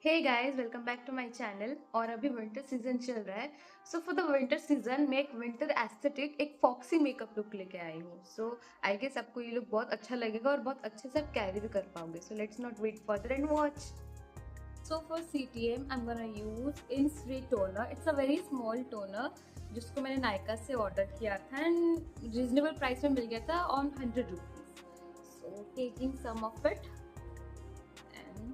Hey guys, welcome back to my channel. और अभी winter season चल रहा है। So for the winter season मैं एक विंटर एस्थेटिक एक फॉक्सी मेकअप लुक लेके आई हूँ। सो आई गेस आपको ये लुक बहुत अच्छा लगेगा और बहुत अच्छे से आप कैरी भी कर पाओगे। So let's not wait further and watch. So for CTM, I'm gonna use Innisfree toner. It's a very small toner जिसको मैंने नायका से ऑर्डर किया था एंड रीजनेबल प्राइस में मिल गया था on 100 rupees. So taking some of it and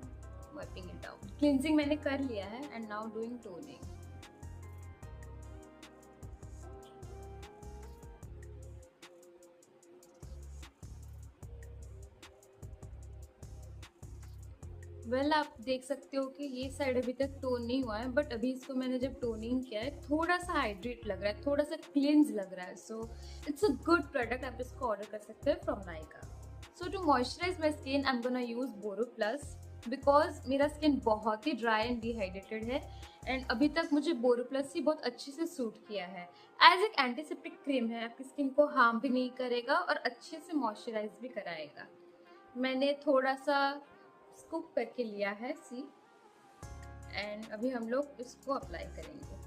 wiping it out. Cleansing मैंने कर लिया है and now doing toning. Well आप देख सकते हो कि ये साइड अभी तक टोन नहीं हुआ है, बट अभी इसको मैंने जब टोनिंग किया है थोड़ा सा हाइड्रेट लग रहा है, थोड़ा सा क्लींस लग रहा है। So it's a good product, आप इसको ऑर्डर कर सकते हो from Nykaa. So to moisturise my skin I am gonna use BoroPlus because मेरा स्किन बहुत ही ड्राई एंड डिहाइड्रेटेड है एंड अभी तक मुझे बोरो प्लस ही बहुत अच्छे से सूट किया है। एज एक एंटीसेप्टिक क्रीम है, आपकी स्किन को हार्म भी नहीं करेगा और अच्छे से मॉइस्चराइज भी कराएगा। मैंने थोड़ा सा स्कूप करके लिया है सी एंड अभी हम लोग इसको अप्लाई करेंगे।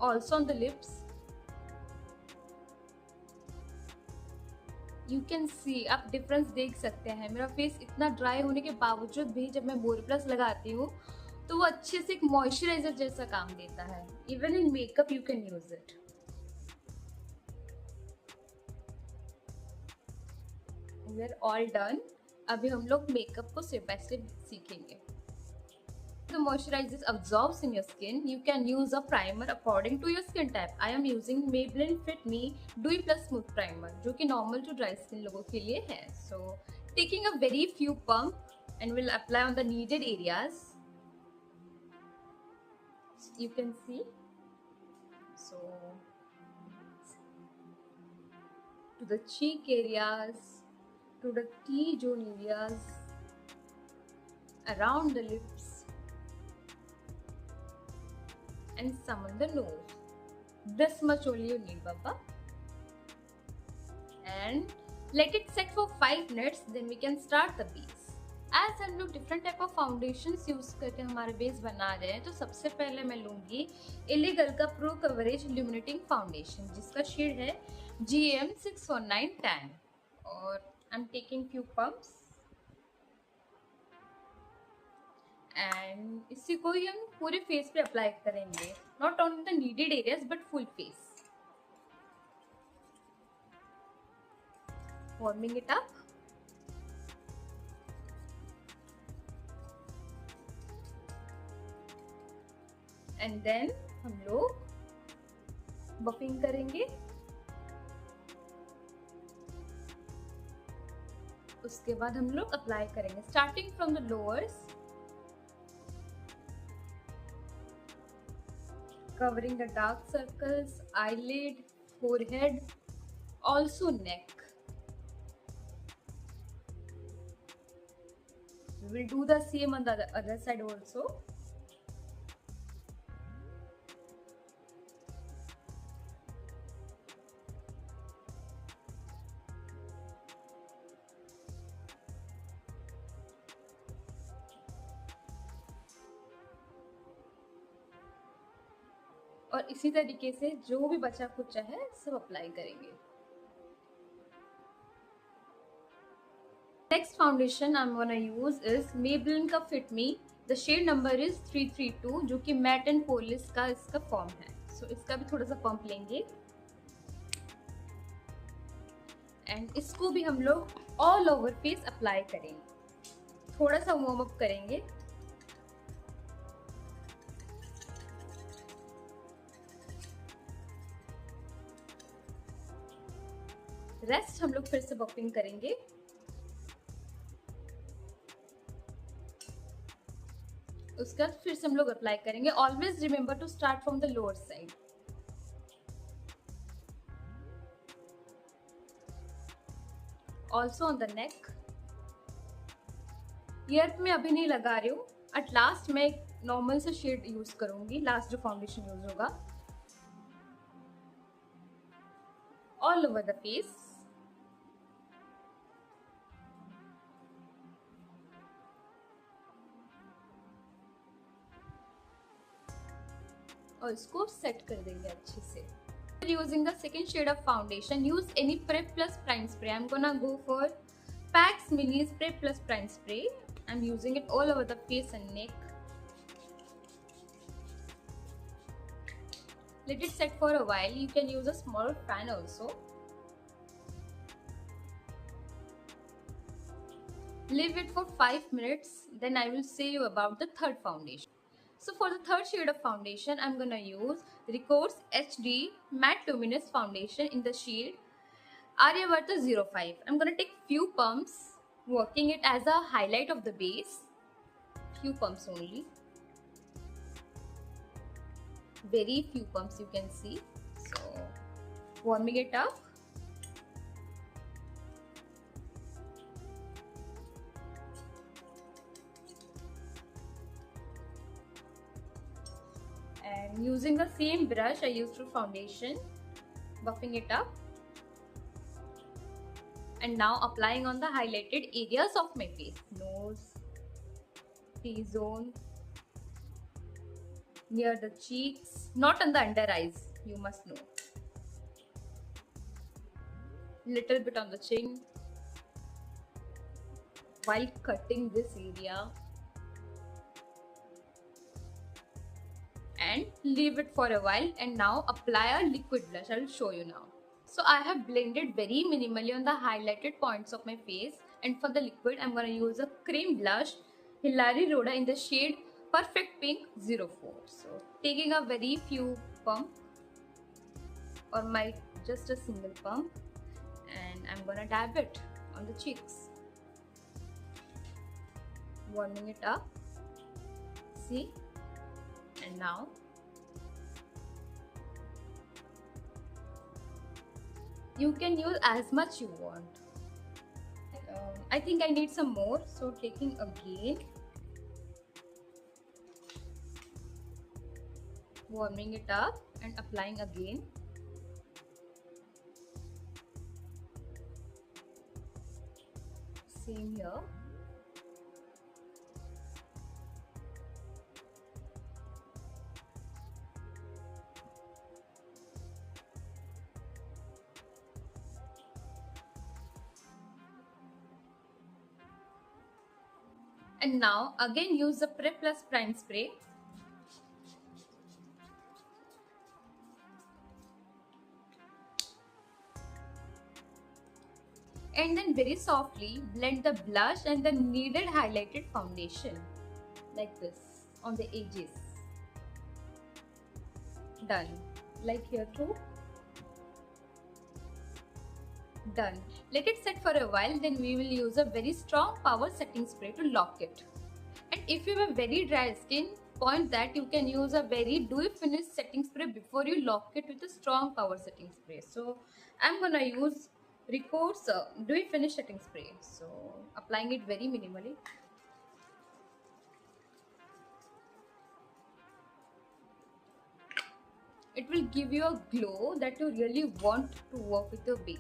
Also on the lips you can see, आप डिफरेंस देख सकते हैं। मेरा फेस इतना ड्राई होने के बावजूद भी जब मैं बोरो प्लस लगाती हूँ तो वो अच्छे से एक मॉइस्चराइजर जैसा काम देता है। Even in makeup you can use it. We are all done. अभी हम लोग मेकअप को स्टेप बाय स्टेप सीखेंगे। The moisturizers absorbs in your skin. You can use a primer according to your skin type. I am using Maybelline Fit Me Dewy Plus Smooth Primer, जो कि normal to dry skin लोगों के लिए है. So taking a very few pump and will apply on the needed areas. You can see. So to the cheek areas, to the T-zone areas, around the lips, and some on the nose. This much only you need, Baba. And let it set for 5 minutes, then we can start the base. As हम लोग different type of foundations use करके हमारे base बना रहे हैं, तो सबसे पहले मैं लूंगी इलीगल का प्रो कवरेज इल्यूमिनेटिंग फाउंडेशन जिसका शेड है GM619 टैन और I am taking few pumps and इसी को ही हम पूरे फेस पे अप्लाई करेंगे, not on the needed areas but full face. Warming it up and then हम लोग बफिंग करेंगे। उसके बाद हम लोग अप्लाई करेंगे starting from the lowers, covering the dark circles, eyelid, forehead, also neck. We will do the same on the other side also. और इसी तरीके से जो भी बचा कुचा है सब अप्लाई करेंगे। Next foundation I am gonna use is Maybelline का fit me, the shade number is 332 जो कि मैट एंड पोलिस का इसका फॉर्म है। सो इसका भी थोड़ा सा पंप लेंगे एंड इसको भी हम लोग ऑल ओवर फेस अप्लाई करेंगे। थोड़ा सा वार्म अप करेंगे। रेस्ट हम लोग फिर से बफिंग करेंगे। उसके बाद फिर से हम लोग अप्लाई करेंगे। Always remember to start from the lower side. Also on the neck. Ear में अभी नहीं लगा रही हूँ, एट लास्ट मैं एक नॉर्मल से शेड यूज करूंगी, लास्ट जो फाउंडेशन यूज होगा। all over the face. और इसको सेट कर देंगे अच्छे से. Using the second shade of foundation, use any Prep Plus Prime Spray. I'm gonna go for PAX Mini Prep Plus Prime Spray. I'm using it all over the face and neck. Let it set for a while. You can use a small fan also. Leave it for 5 minutes. Then I will say you about the third foundation. So for the third shade of foundation, I'm gonna use Recourse HD Matte Luminous Foundation in the shade Aryavarta 05. I'm gonna take few pumps, working it as a highlight of the base. Few pumps only. Very few pumps you can see. So warming it up. And using the same brush I used for foundation, buffing it up. And now applying on the highlighted areas of my face. Nose, T-zone, near the cheeks, not on the under eyes, you must know. Little bit on the chin. While cutting this area. And leave it for a while, and now apply a liquid blush. I will show you now. So I have blended very minimally on the highlighted points of my face, and for the liquid I'm going to use a cream blush Hilary Rhoda in the shade Perfect Pink 04. So taking a very few pump, or might just a single pump, and I'm going to dab it on the cheeks. Warming it up. See? And now you can use as much you want. I think I need some more, so taking again, warming it up and applying again. Same here. And now again use the Prep Plus Prime Spray. And then very softly blend the blush and the needed highlighted foundation like this on the edges. Done. Like here too. Done. Let it set for a while, then we will use a very strong power setting spray to lock it. And if you have very dry skin, point that you can use a very dewy finish setting spray before you lock it with a strong power setting spray. So I'm gonna use Recourse dewy finish setting spray. So applying it very minimally. It will give you a glow that you really want to work with your base.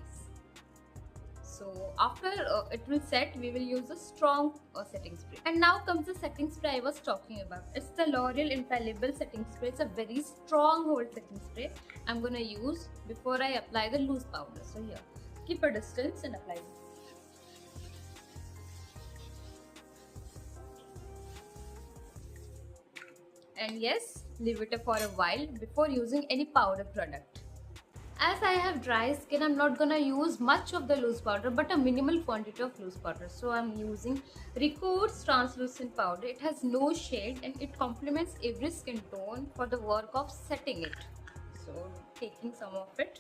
So after it will set, we will use a strong setting spray. And now comes the setting spray I was talking about. It's the L'Oreal Infallible setting spray. It's a very strong hold setting spray I'm gonna use before I apply the loose powder. So here, keep a distance and apply it. And yes, leave it for a while before using any powder product. As I have dry skin, I'm not gonna use much of the loose powder, but a minimal quantity of loose powder. So I'm using Recourse translucent powder. It has no shade and it complements every skin tone for the work of setting it. So taking some of it.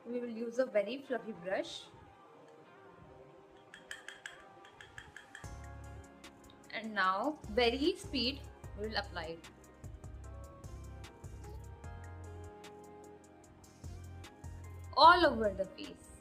We will use a very fluffy brush. And now, very speed, we will apply it. All over the face.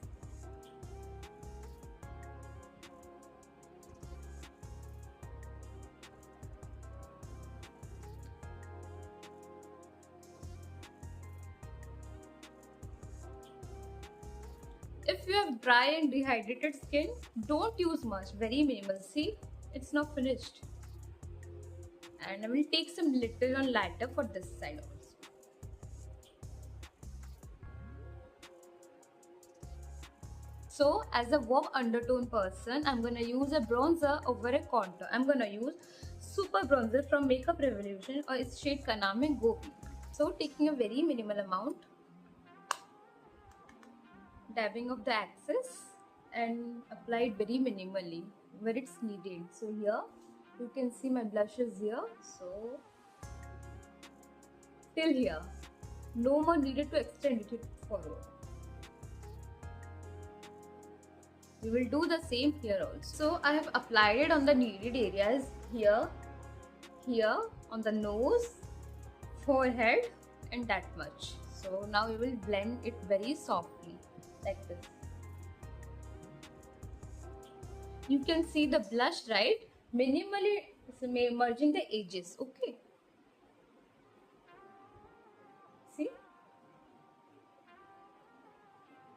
you have dry and dehydrated skin, don't use much, very minimal. See, it's not finished. And I will take some little on lighter for this side also. So as a warm undertone person, I'm gonna use a bronzer over a contour. I'm gonna use Super Bronzer from Makeup Revolution or its shade Kaname Gopi. So taking a very minimal amount, dabbing of the axis and apply it very minimally where it's needed. So here you can see my blush is here. So till here, no more needed to extend it forward. We will do the same here also. So I have applied it on the needed areas here, here on the nose, forehead and that much. So now we will blend it very softly like this. You can see the blush, right? Minimally merging the edges, okay? See?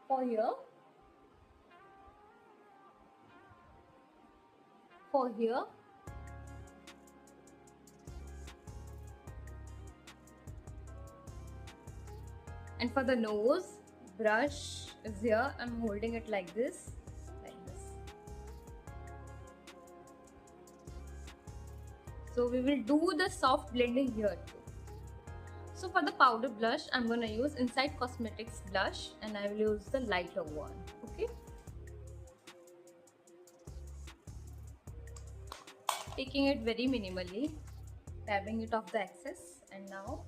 For here, for here, and for the nose, brush is here. I'm holding it like this, like this. So we will do the soft blending here too. So for the powder blush, I'm gonna use Inside Cosmetics blush and I will use the lighter one, okay? Taking it very minimally, tapping it off the excess and now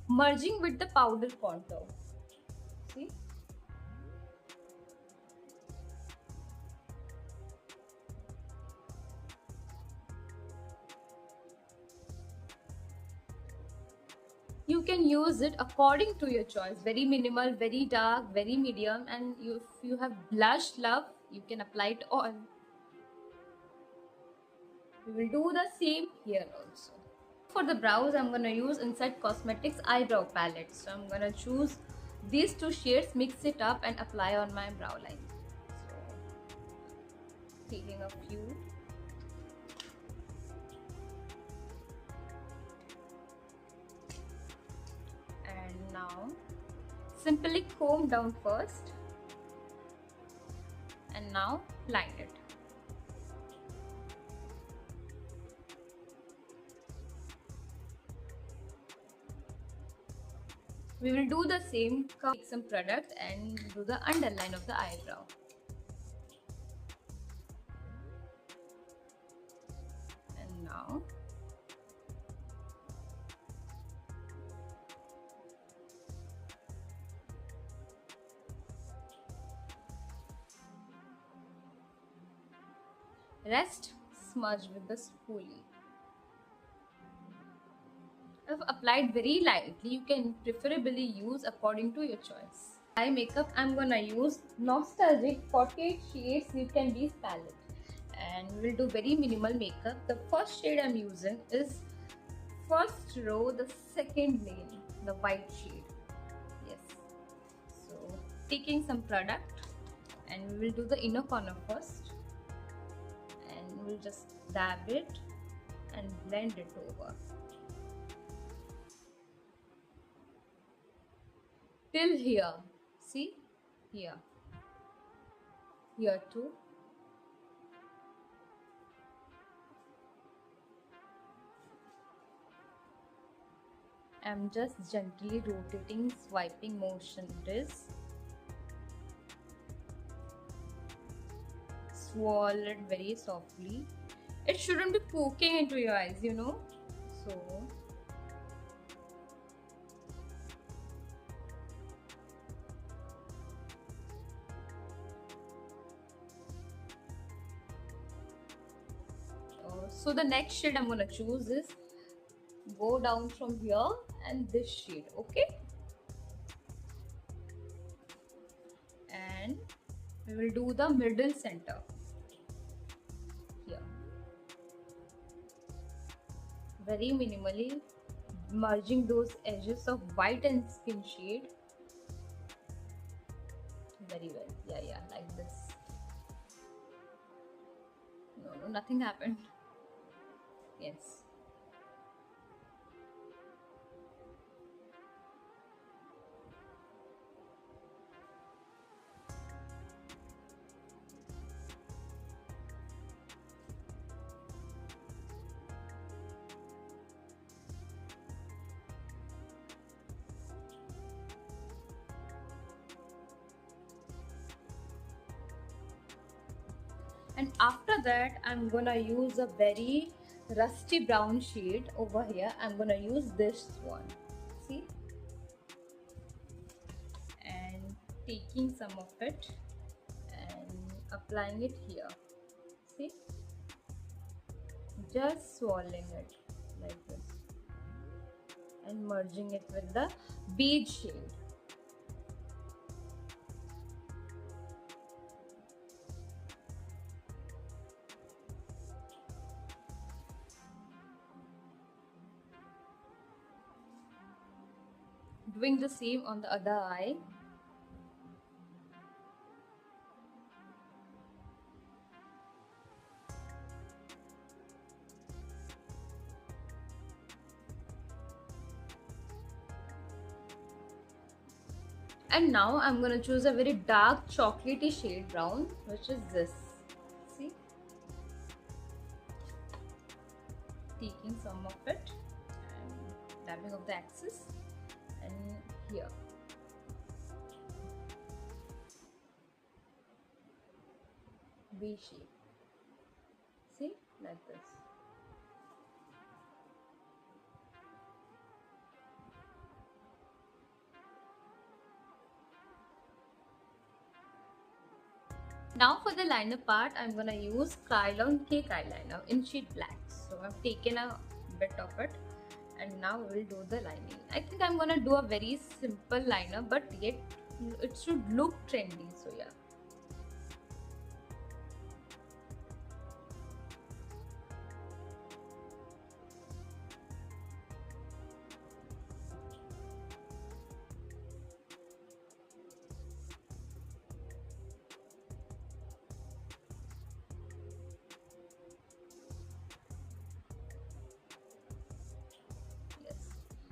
merging with the powder contour. See? You can use it according to your choice. Very minimal, very dark, very medium, and if you have blush love, you can apply it all. We will do the same here also. For the brows, I'm gonna use Inside Cosmetics eyebrow palette. So I'm gonna choose these two shades, mix it up and apply on my brow line. So taking a few. And now simply comb down first and now line it. We will do the same, take some product and do the underline of the eyebrow. And now rest smudge with the spoolie. I've applied very lightly. You can preferably use according to your choice. Eye makeup, I'm gonna use Nostalgic 48 Shades You Can Be palette. And we'll do very minimal makeup. The first shade I'm using is first row, the second lane, the white shade. Yes. So taking some product and we will do the inner corner first. And we'll just dab it and blend it over. Till here, see, here too. I'm just gently rotating, swiping motion this. Swirl it very softly. It shouldn't be poking into your eyes, you know. So so the next shade I'm gonna choose is go down from here and this shade, okay? And we will do the middle center here. Very minimally merging those edges of white and skin shade very well. Yeah, like this. No, nothing happened. Yes. And after that, I'm gonna use a very rusty brown shade over here. I'm gonna use this one. See? And taking some of it and applying it here. See? Just swirling it like this and merging it with the beige shade. Doing the same on the other eye. And now I'm gonna choose a very dark chocolatey shade brown, which is this. See? Taking some of it and dabbing of the axis and here. V shape. See? Like this. Now for the liner part, I'm gonna use Kryolan Cake Eyeliner in shade black. So I've taken a bit of it and now we'll do the lining. I think I'm gonna do a very simple liner, but yet it should look trendy. So yeah.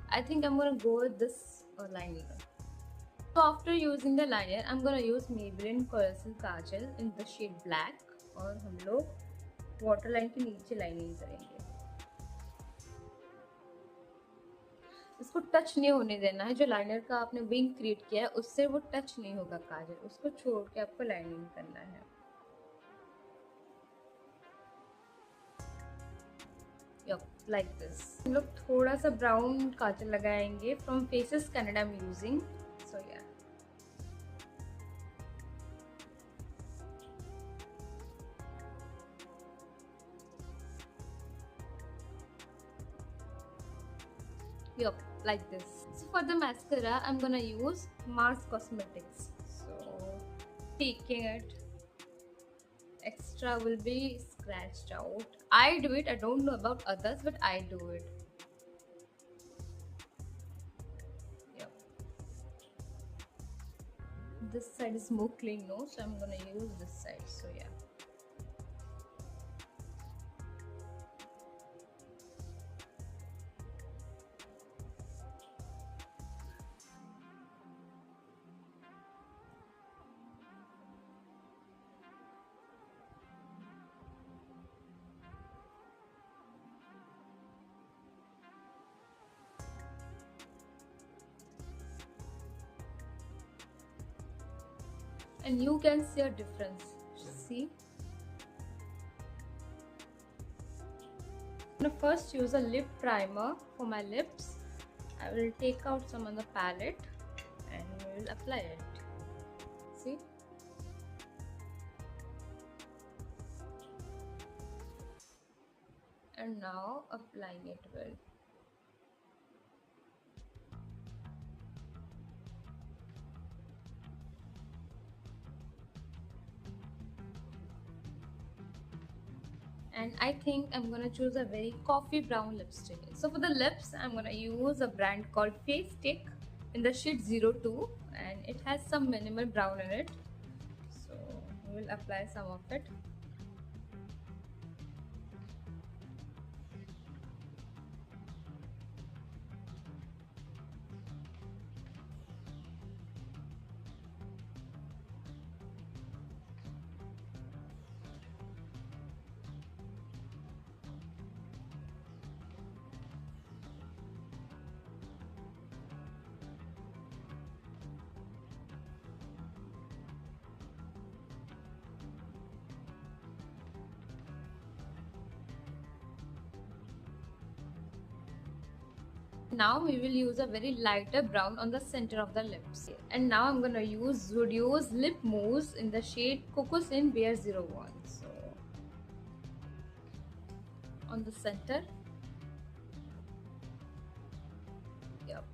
I think I'm gonna go with this liner. So after using the liner, I'm gonna use Maybelline Coral Kajal in the shade black और हम लोग waterline के नीचे lining करेंगे. इसको touch नहीं होने देना है. जो लाइनर का आपने विंग क्रिएट किया है उससे वो टच नहीं होगा काजल. उसको छोड़ के आपको लाइनिंग करना है. Like this. हम लोग थोड़ा सा ब्राउन काजल लगाएंगे from faces Canada I'm using. So yeah. Yup, like this. So for the mascara, I'm gonna use Mars Cosmetics. So taking it, extra will be scratched out. I do it. I don't know about others, but I do it. Yep. This side is more clean, no? So I'm gonna use this side. So yeah. And you can see a difference. See? I'm gonna first use a lip primer for my lips. I will take out some on the palette and we will apply it. See? And now applying it well. And I think I'm gonna choose a very coffee brown lipstick. So for the lips, I'm gonna use a brand called Face Stick in the shade 02, and it has some minimal brown in it. will apply some of it. Now we will use a very lighter brown on the center of the lips. And now I'm gonna use Zudio's Lip Mousse in the shade Coco Sin Bear 01. So on the center. Yep.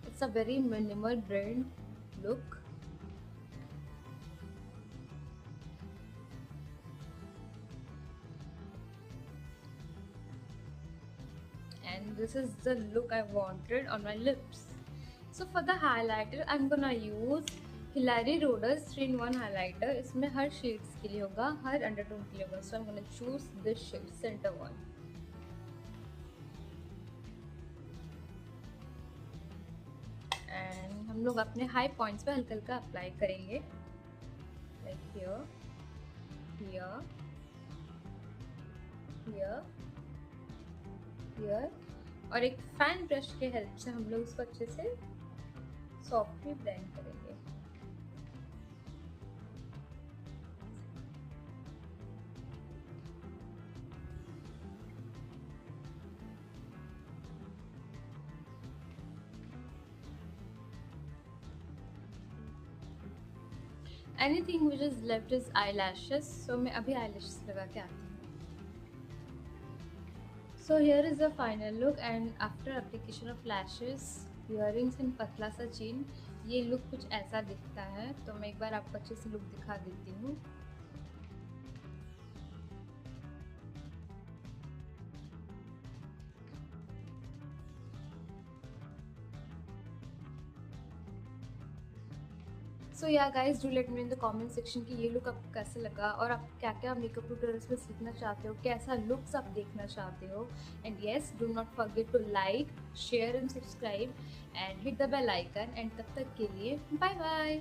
It's a very minimal brand look. And this is the look I wanted on my lips. So for the highlighter I'm gonna use Hilary Rhoda's 3-in-1 highlighter. इसमें हर shades के लिए होगा, हर undertone के लिए होगा. So I'm gonna choose this shade, center one. And हम लोग अपने हाई पॉइंट्स पे हल्का हल्का अप्लाई करेंगे, like here, here, here, here. और एक फैन ब्रश के हेल्प से हम लोग उसको अच्छे से सॉफ्टली ब्लेंड करेंगे. Anything which is left is eyelashes. So मैं अभी eyelashes लगा के आती हूँ. So here is the final look, and after application of lashes, earrings and पतला सा चेन, ये लुक कुछ ऐसा दिखता है. तो मैं एक बार आपको अच्छे से लुक दिखा देती हूँ. सो yeah guys, do let me in the comment section कि ये लुक आपको कैसे लगा और आप क्या क्या मेकअप ट्यूटोरियल्स में सीखना चाहते हो, कैसा लुक्स आप देखना चाहते हो. And yes, do not forget to like, share and subscribe and hit the bell icon. And तब तक के लिए बाय बाय.